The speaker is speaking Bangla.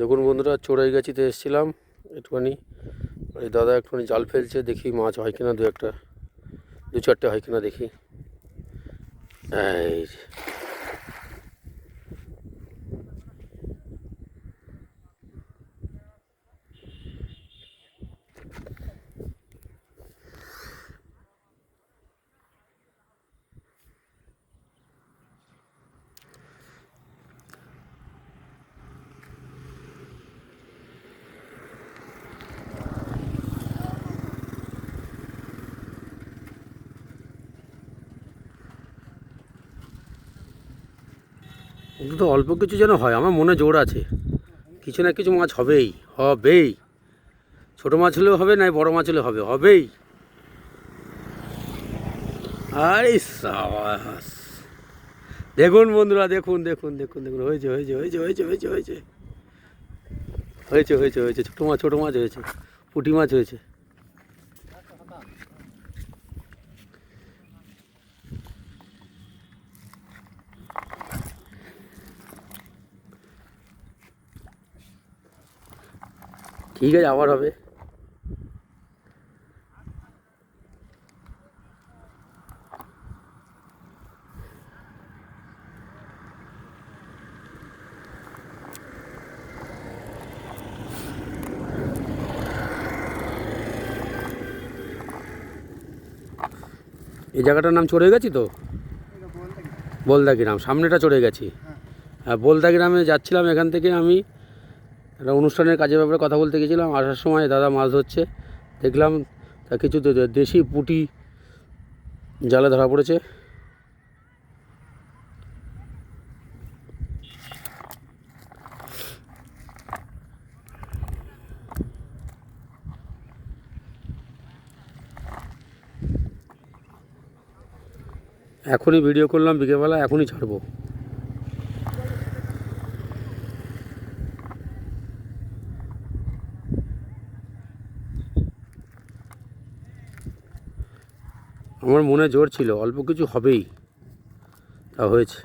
দেখুন বন্ধুরা, চড়াইগাছিতে এসেছিলাম একটুখানি। এই দাদা একটুখানি জাল ফেলছে, দেখি মাছ হয় কিনা, দু চারটে হয় কিনা দেখি। এই অন্তত অল্প কিছু যেন হয়, আমার মনে জোর আছে কিছু না কিছু মাছ হবেই হবেই। ছোটো মাছ হলেও হবে, না বড় মাছ হলেও হবেই। আরে সাবাস, দেখুন বন্ধুরা, দেখুন দেখুন দেখুন দেখুন, হয়েছে হয়েছে হয়েছে হয়েছে হয়েছে হয়েছে হয়েছে হয়েছে হয়েছে ছোটো মাছ হয়েছে, পুঁটি মাছ হয়েছে। ঠিক আছে, আবার হবে। এই জায়গাটার নাম চড়ে গেছি তো, বলদা গ্রাম, সামনেটা চড়ে গেছি। হ্যাঁ, বলদা গ্রামে যাচ্ছিলাম, এখান থেকে আমি একটা অনুষ্ঠানের কাজের ব্যাপারে কথা বলতে গেছিলাম। আসার সময় দাদা মাছ ধরছে, দেখলাম তা কিছু দেশি পুঁটি জালে ধরা পড়েছে। এখনই ভিডিও করলাম বিকেলবেলা, এখনই ছাড়বো। আমার মনে জোর ছিল অল্প কিছু হবেই, তা হয়েছে।